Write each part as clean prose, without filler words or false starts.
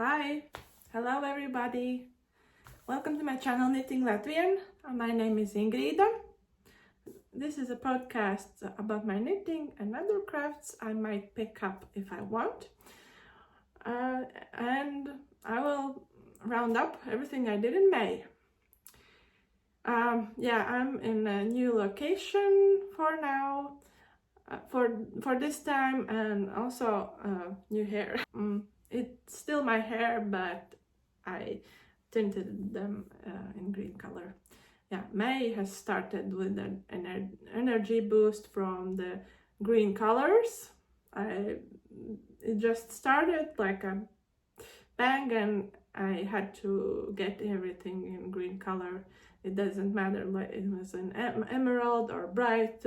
Hi, hello everybody. Welcome to my channel Knitting Latvian. My name is Ingrida. This is a podcast about my knitting and other crafts I might pick up if I want. And I will round up everything I did in May. I'm in a new location for now, for this time, and also new hair. It's still my hair, but I tinted them in green color. May has started with an energy boost from the green colors. It just started like a bang, and I had to get everything in green color. It doesn't matter like it was an emerald or bright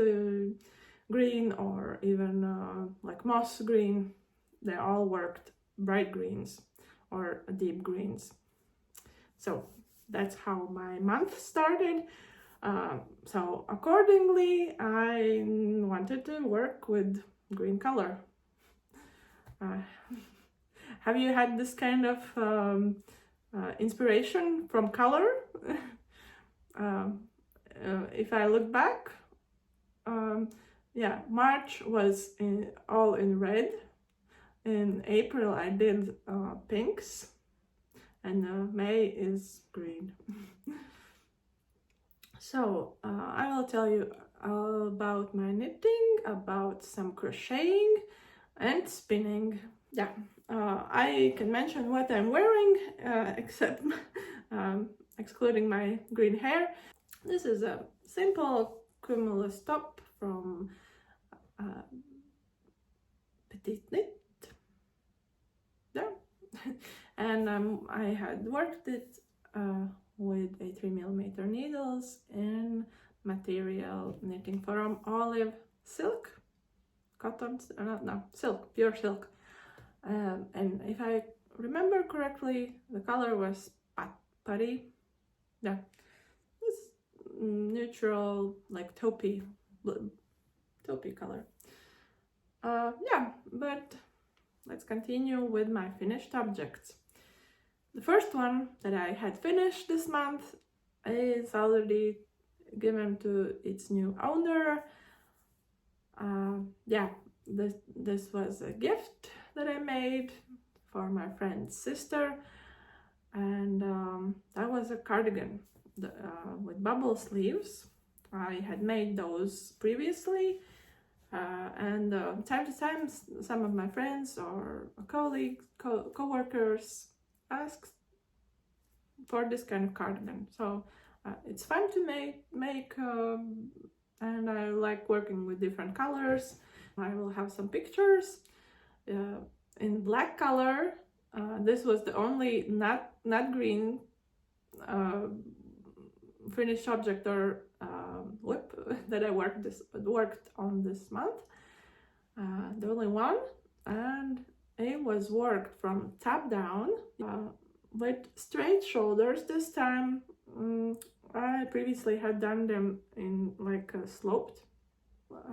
green or even like moss green. They all worked bright greens or deep greens. So that's how my month started. So accordingly, I wanted to work with green color. Have you had this kind of inspiration from color? If I look back, March was all in red. In April I did pinks, and May is green. So I will tell you all about my knitting, about some crocheting and spinning. I can mention what I'm wearing, except excluding my green hair. This is a simple Cumulus top from Petite Knit. And I had worked it with a 3mm needles in material knitting from olive silk, cotton, silk, pure silk. And if I remember correctly, the color was putty. This neutral, like taupey color. But let's continue with my finished objects. The first one that I had finished this month is already given to its new owner. This was a gift that I made for my friend's sister, and that was a cardigan with bubble sleeves. I had made those previously, and time to time some of my friends or colleagues, co-workers asked for this kind of cardigan. So it's fun to make and I like working with different colors. I will have some pictures in black color. This was the only not green finished object or whip that I worked on this month. The only one, and it was worked from top down with straight shoulders this time. I previously had done them in like a sloped.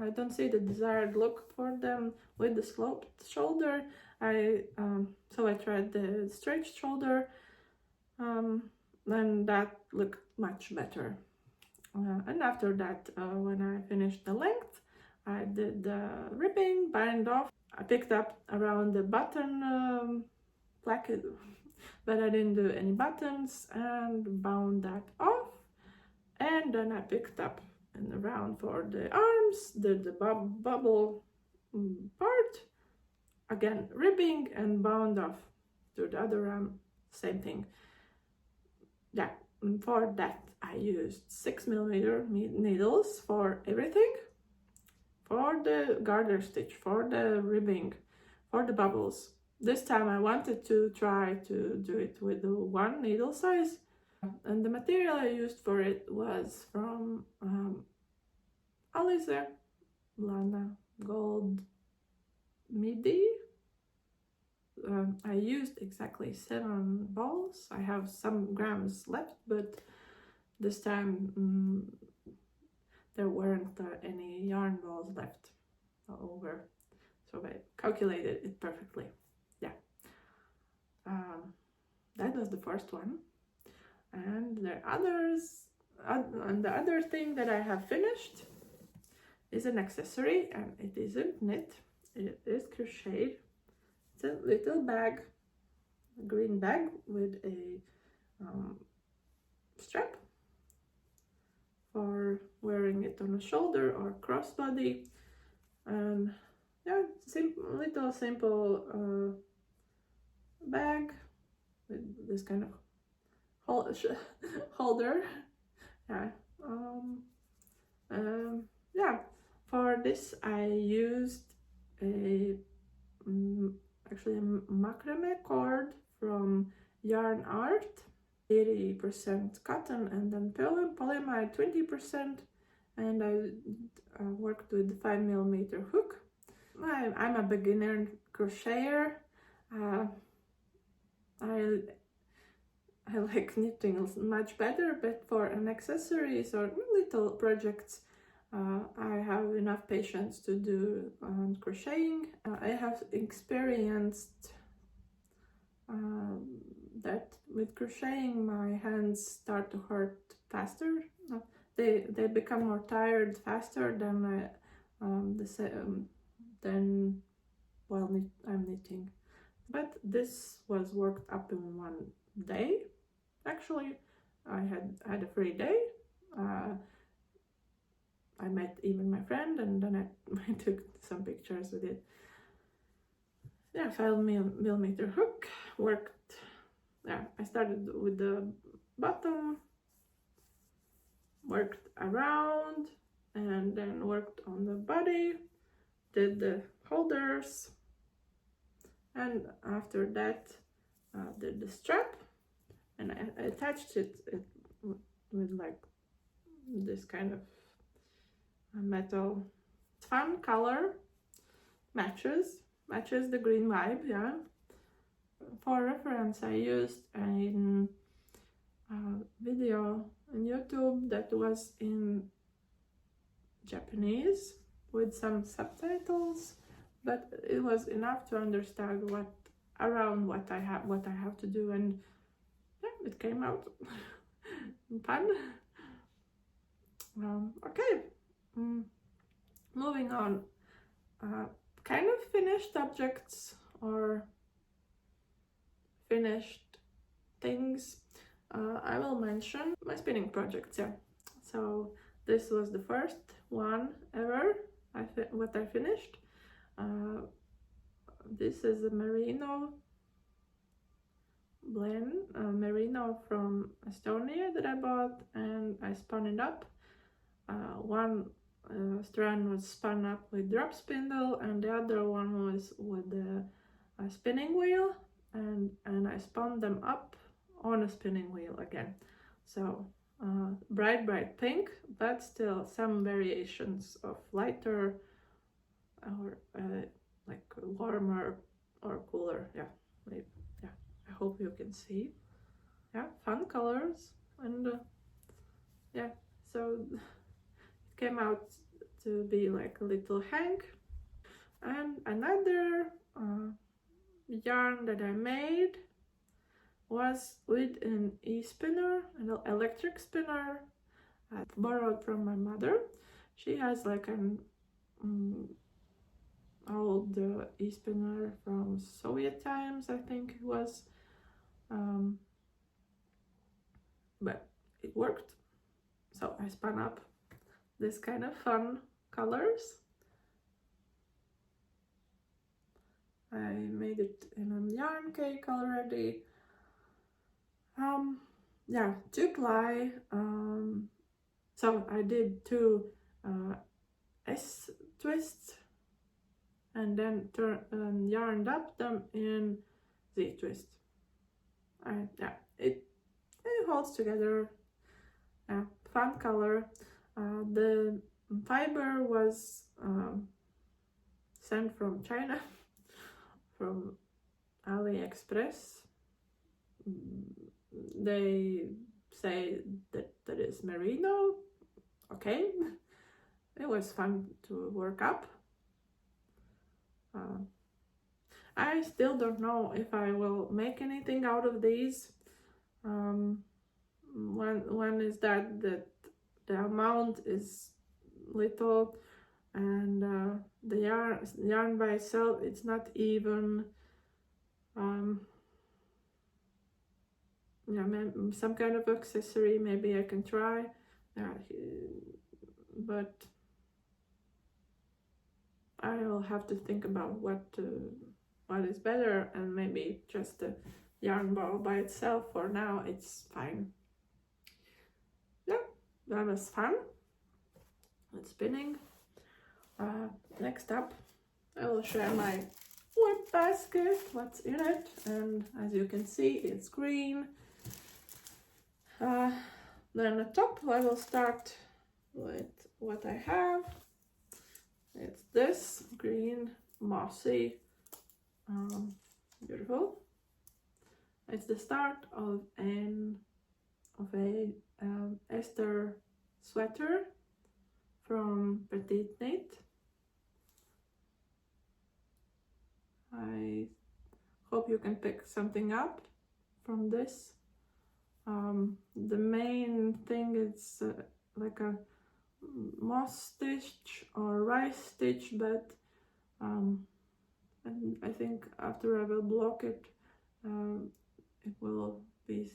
I don't see the desired look for them with the sloped shoulder. So I tried the straight shoulder, and that looked much better. And after that, when I finished the length, I did the ribbing, bind off. I picked up around the button placket, but I didn't do any buttons, and bound that off. And then I picked up and around for the arms, did the bubble part, again ribbing and bound off to the other arm, same thing. For that I used 6mm needles for everything, for the garter stitch, for the ribbing, for the bubbles. This time I wanted to try to do it with the one needle size, and the material I used for it was from Alize Lana Gold Midi. I used exactly 7 balls. I have some grams left, but this time there weren't any yarn balls left over, so I calculated it perfectly. That was the first one, and the others. And the other thing that I have finished is an accessory, and it isn't knit, it is crocheted. It's a little bag, a green bag with a strap for wearing it on a shoulder or crossbody. And yeah, little simple bag with this kind of holder. Yeah. Yeah, for this I used a actually a macrame cord from Yarn Art, 80% cotton and then polyamide 20%, and I worked with 5mm hook. I'm a beginner crocheter. I like knitting much better, but for an accessories or little projects, I have enough patience to do crocheting. I have experienced that with crocheting my hands start to hurt faster. They become more tired faster than while I'm knitting. But this was worked up in one day. Actually, I had a free day. I met even my friend, and then I took some pictures with it. Yeah, 5mm hook worked. Yeah, I started with the bottom, worked around, and then worked on the body, did the holders, and after that did the strap, and I attached it with like this kind of metal. Fun color, matches the green vibe. Yeah, for reference I used a video on YouTube that was in Japanese with some subtitles, but it was enough to understand what I have to do, and yeah, it came out fun. Okay, moving on. Kind of finished objects or finished things. I will mention my spinning projects. Yeah, so this was the first one ever what I finished. This is a merino blend, merino from Estonia that I bought, and I spun it up. One strand was spun up with drop spindle, and the other one was with a spinning wheel, and I spun them up on a spinning wheel again. So bright pink, but still some variations of lighter or like warmer or cooler. Yeah, yeah, I hope you can see. Yeah, fun colors, and yeah, so it came out to be like a little hank. And another yarn that I made was with an e-spinner, an electric spinner I borrowed from my mother. She has like an old e-spinner from Soviet times, I think it was, but it worked. So I spun up this kind of fun colors. I made it in a yarn cake already. Yeah, 2-ply. So I did 2 S twists and then yarned up them in Z twist. Yeah, it holds together. Yeah, fun color. The fiber was sent from China, from AliExpress. They say that is merino. Okay, it was fun to work up. I still don't know if I will make anything out of these. One is that the amount is little, and the yarn by itself, it's not even. Yeah, some kind of accessory maybe I can try, but I will have to think about what is better, and maybe just the yarn ball by itself. For now, it's fine. Yeah, that was fun with spinning. Next up, I will share my whip basket, what's in it, and as you can see, it's green. Then the top, I will start with what I have. It's this green, mossy, beautiful. It's the start of a Esther sweater from Petite Knit. I hope you can pick something up from this. The main thing is like a moss stitch or rice stitch, but and I think after I will block it, it will be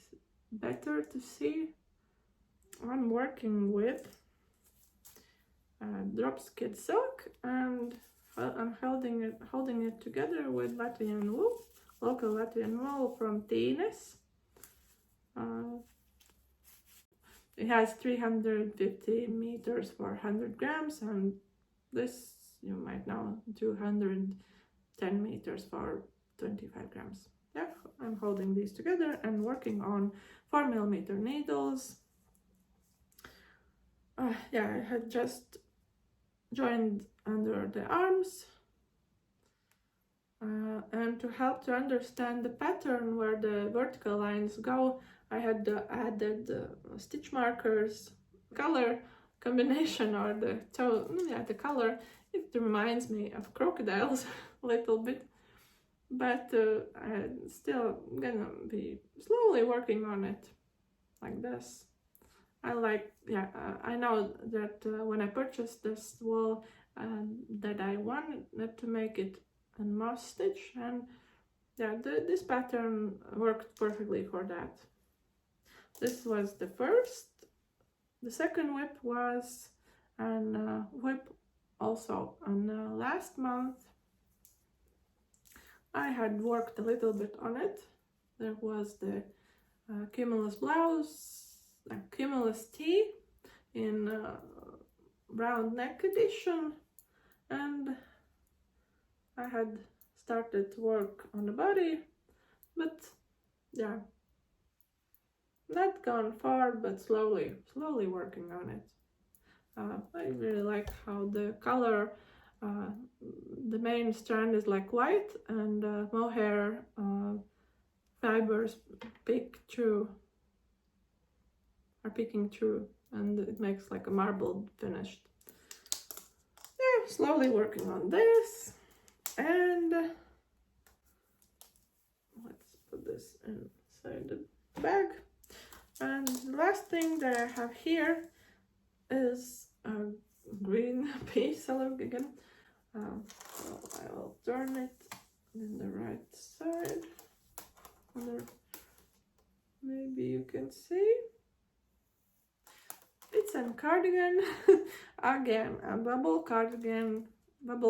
better to see. I'm working with drop skid silk, and I'm holding it together with Latvian wool, local Latvian wool from Tīnes. It has 350 meters for 100 grams, and this, you might know, 210 meters for 25 grams. Yeah, I'm holding these together and working on 4mm needles. Yeah, I had just joined under the arms, and to help to understand the pattern where the vertical lines go, I had added stitch markers, color combination, or the color. It reminds me of crocodiles a little bit, but I'm still gonna be slowly working on it like this. I know that when I purchased this wool, that I wanted to make it a moss stitch, and yeah, this pattern worked perfectly for that. This was the first. The second whip was a whip also on last month. I had worked a little bit on it. There was the Cumulus blouse, Cumulus tee in round neck edition, and I had started to work on the body, but yeah, not gone far, but slowly working on it. I really like how the color, the main strand is like white, and mohair fibers are peeking through, and it makes like a marbled finish. Yeah, slowly working on this, and let's put this inside the bag. And the last thing that I have here is a green piece. Look again. So I will turn it in the right side. Maybe you can see. It's a cardigan. Again, a bubble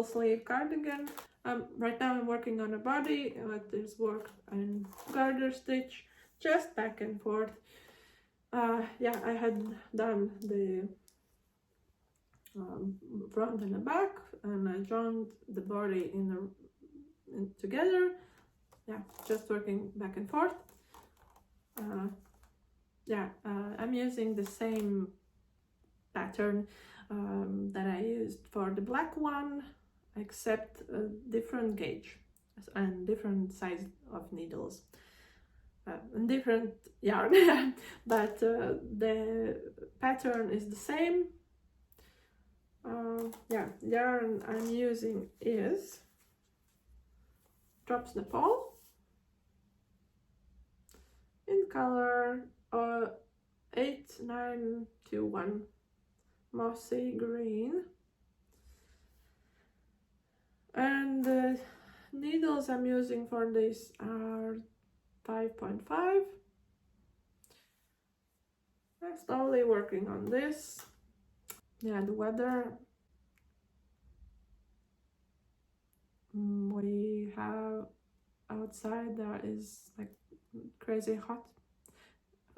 sleeve cardigan. Right now I'm working on a body. Let this work in garter stitch, just back and forth. Yeah, I had done the front and the back, and I joined the body in together. Yeah, just working back and forth. I'm using the same pattern that I used for the black one, except a different gauge and different size of needles. And different yarn, but the pattern is the same. Yarn I'm using is Drops Nepal in color 8921 mossy green, and the needles I'm using for this are 5.5. I'm slowly working on this. Yeah, the weather we have outside there is like crazy hot,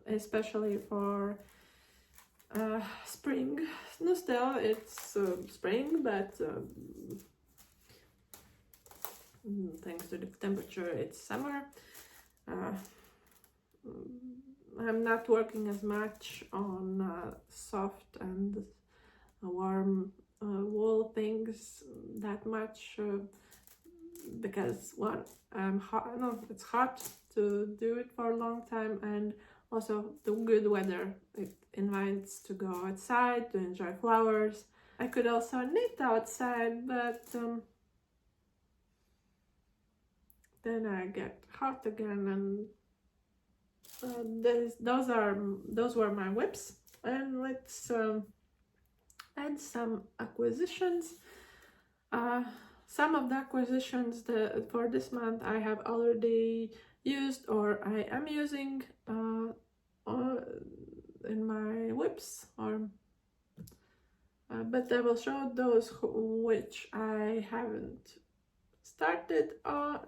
especially for spring. No, still it's spring, but thanks to the temperature it's summer. I'm not working as much on soft and warm wool things that much because one, I'm hot. No, it's hot to do it for a long time, and also the good weather. It invites to go outside to enjoy flowers. I could also knit outside, but then I get hot again, and those were my whips. And let's add some acquisitions. Some of the acquisitions for this month I have already used or I am using in my whips, but I will show those which I haven't started or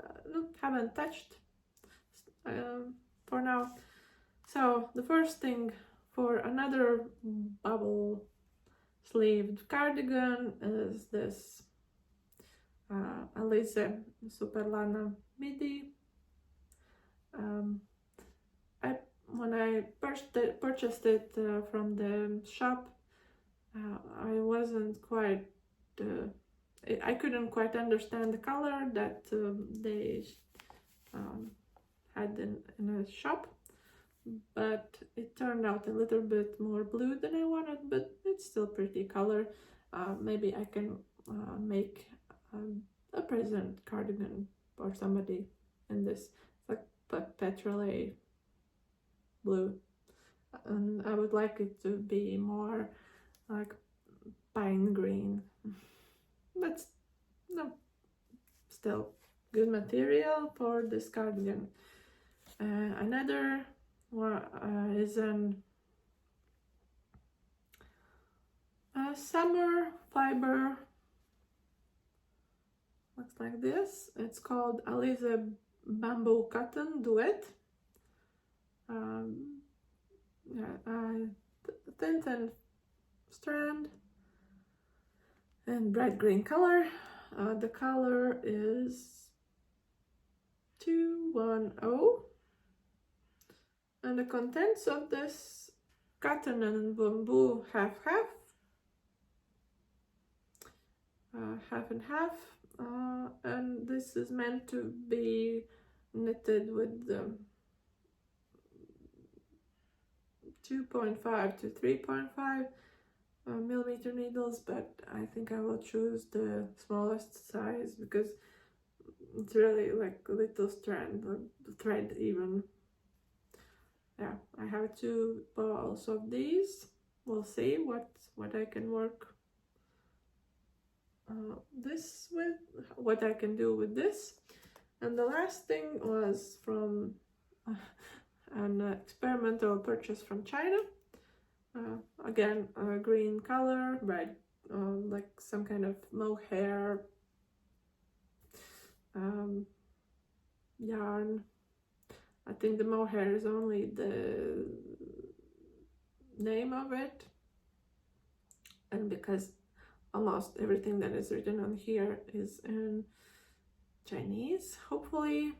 haven't touched for now. So the first thing, for another bubble sleeved cardigan, is this Alize Superlana midi. When I purchased it from the shop, I wasn't quite I couldn't quite understand the color that they had in a shop, but it turned out a little bit more blue than I wanted, but it's still pretty color. Maybe I can make a present cardigan for somebody in this. It's like petrol blue, and I would like it to be more like pine green, but no, still good material for this cardigan. Another one is a summer fiber. Looks like this. It's called Alize Bamboo Cotton Duet. Thin and strand and bright green color. The color is 210, and the contents of this cotton and bamboo half and half, and this is meant to be knitted with 2.5 to 3.5 millimeter needles, but I think I will choose the smallest size because it's really like a little strand, the thread even. Yeah, I have 2 balls of these. We'll see what I can work this with, what I can do with this. And the last thing was from an experimental purchase from China. Again, a green color, bright, like some kind of mohair yarn. I think the mohair is only the name of it, and because almost everything that is written on here is in Chinese, hopefully.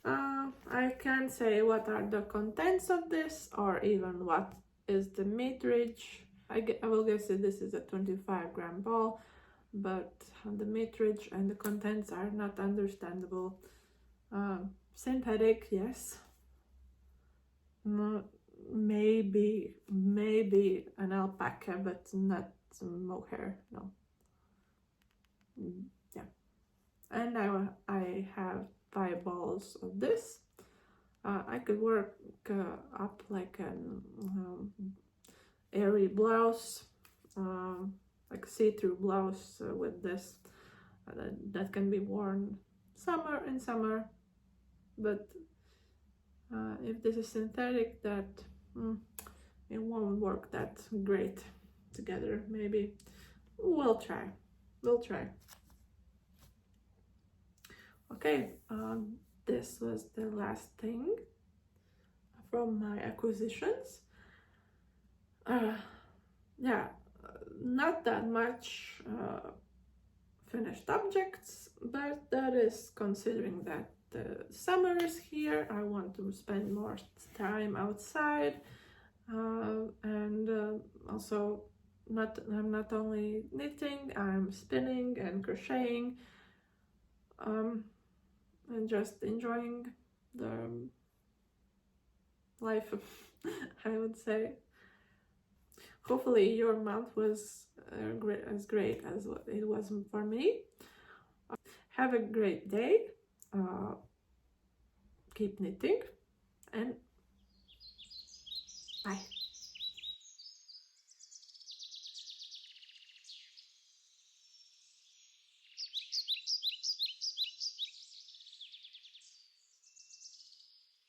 I can't say what are the contents of this or even what is the meterage. I will guess that this is a 25-gram ball, but the meterage and the contents are not understandable. Synthetic, yes. Maybe an alpaca, but not mohair, no. Yeah. And now I have 5 balls of this. I could work up like an airy blouse, like see-through blouse with this that can be worn in summer, but if this is synthetic, that it won't work that great together. Maybe we'll try. Okay, this was the last thing from my acquisitions. Yeah, not that much finished objects, but that is considering that the summer is here. I want to spend more time outside, and also I'm not only knitting, I'm spinning and crocheting, and just enjoying the life, I would say. Hopefully your month was great as it was for me. Have a great day. Keep knitting, and bye.